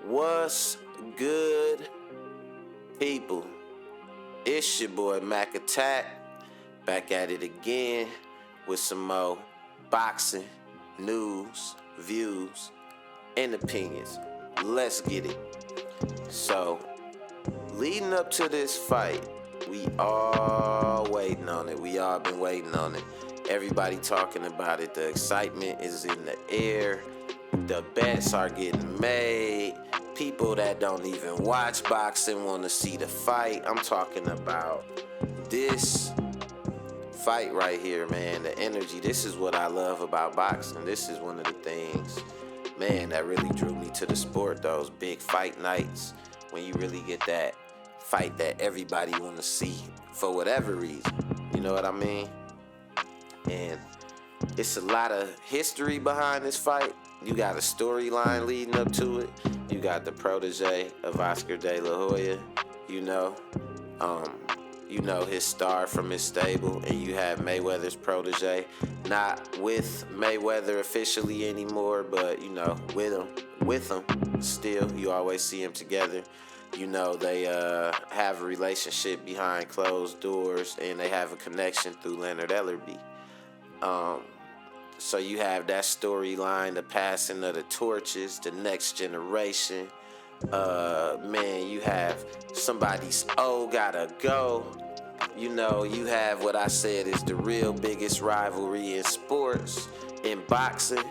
What's good, people? It's your boy Mac Attack, back at it again with some more boxing news, views, and opinions. Let's get it. So, leading up to this fight, we all waiting on it. We all been waiting on it. Everybody talking about it. The excitement is in the air. The bets are getting made. People that don't even watch boxing want to see the fight. I'm talking about this fight right here, man. The energy. This is what I love about boxing. This is one of the things, man, that really drew me to the sport. Those big fight nights when you really get that fight that everybody want to see for whatever reason. You know what I mean? And it's a lot of history behind this fight. You got a storyline leading up to it. You got the protege of Oscar De La Hoya, you know his star from his stable, and you have Mayweather's protege, not with Mayweather officially anymore, but with him still. You always see them together. They have a relationship behind closed doors, and they have a connection through Leonard Ellerbe. So you have that storyline, the passing of the torches, the next generation. You have somebody's gotta go. You have what I said is the real biggest rivalry in sports, in boxing,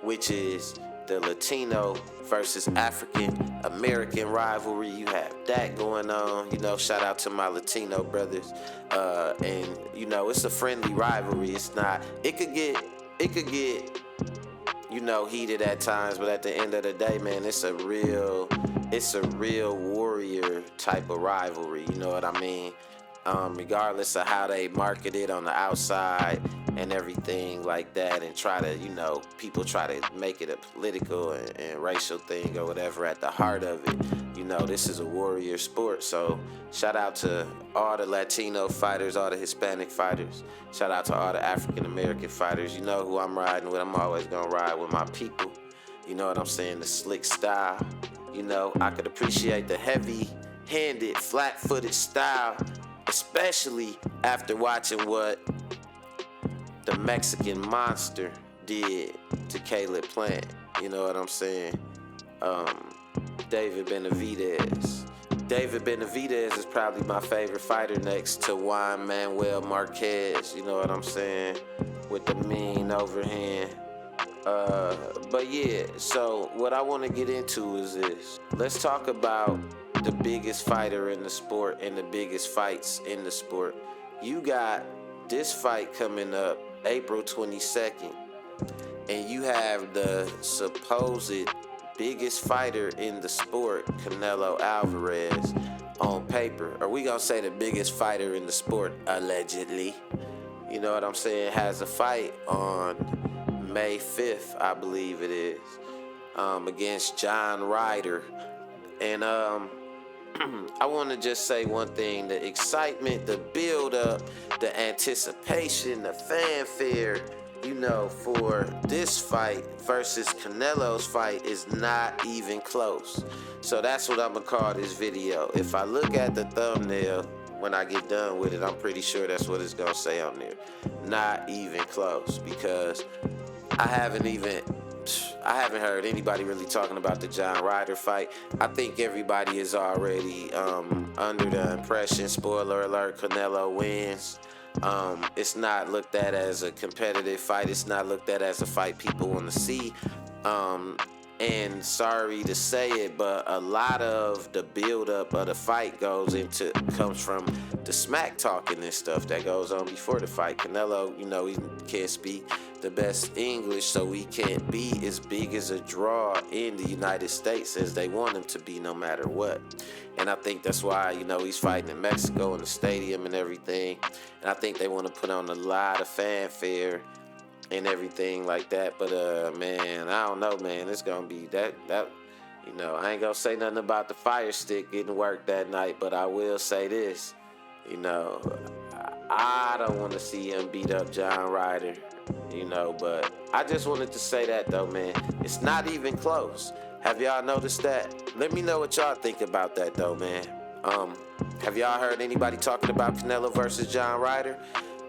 which is the Latino versus African American rivalry. You have that going on. Shout out to my Latino brothers. And it's a friendly rivalry. It could get heated at times, but at the end of the day, man, it's a real warrior type of rivalry. You know what I mean? Regardless of how they market it on the outside and everything like that, and people try to make it a political and racial thing or whatever. At the heart of it, this is a warrior sport. So shout out to all the Latino fighters, all the Hispanic fighters. Shout out to all the African American fighters. You know who I'm riding with. I'm always gonna ride with my people. You know what I'm saying? The slick style. I could appreciate the heavy-handed, flat-footed style, especially after watching what the Mexican monster did to Caleb Plant. You know what I'm saying? David Benavidez. David Benavidez is probably my favorite fighter next to Juan Manuel Marquez. You know what I'm saying? With the mean overhand. But yeah, so what I want to get into is this. Let's talk about the biggest fighter in the sport and the biggest fights in the sport. You got this fight coming up April 22nd, and you have the supposed biggest fighter in the sport, Canelo Alvarez, on paper. Or we gonna say the biggest fighter in the sport, allegedly. You know what I'm saying? Has a fight on May 5th, I believe it is, against John Ryder. And I want to just say one thing. The excitement, the build-up, the anticipation, the fanfare, for this fight versus Canelo's fight is not even close. So that's what I'm going to call this video. If I look at the thumbnail when I get done with it, I'm pretty sure that's what it's going to say on there. Not even close, because I haven't heard anybody really talking about the John Ryder fight. I think everybody is already under the impression, spoiler alert, Canelo wins. It's not looked at as a competitive fight. It's not looked at as a fight people want to see. And sorry to say it, but a lot of the build-up of the fight comes from the smack talking and stuff that goes on before the fight. Canelo, he can't speak the best English, so he can't be as big as a draw in the United States as they want him to be, no matter what. And I think that's why, he's fighting in Mexico in the stadium and everything. And I think they want to put on a lot of fanfare and everything like that. But man, I don't know, man. It's gonna be that I ain't gonna say nothing about the fire stick getting worked that night, but I will say this. I don't want to see him beat up John Ryder, but I just wanted to say that though, man. It's not even close. Have y'all noticed that? Let me know what y'all think about that though, man. Have y'all heard anybody talking about Canelo versus John Ryder?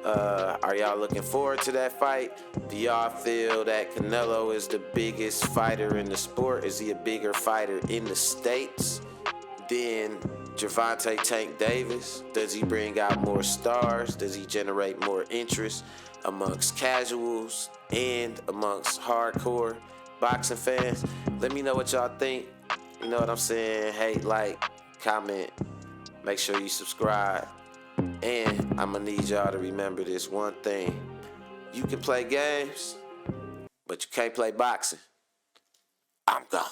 Are y'all looking forward to that fight? Do y'all feel that Canelo is the biggest fighter in the sport? Is he a bigger fighter in the States than Gervonta Tank Davis? Does he bring out more stars? Does he generate more interest amongst casuals and amongst hardcore boxing fans? Let me know what y'all think. You know what I'm saying? Hate, like, comment. Make sure you subscribe. And I'm gonna need y'all to remember this one thing. You can play games, but you can't play boxing. I'm gone.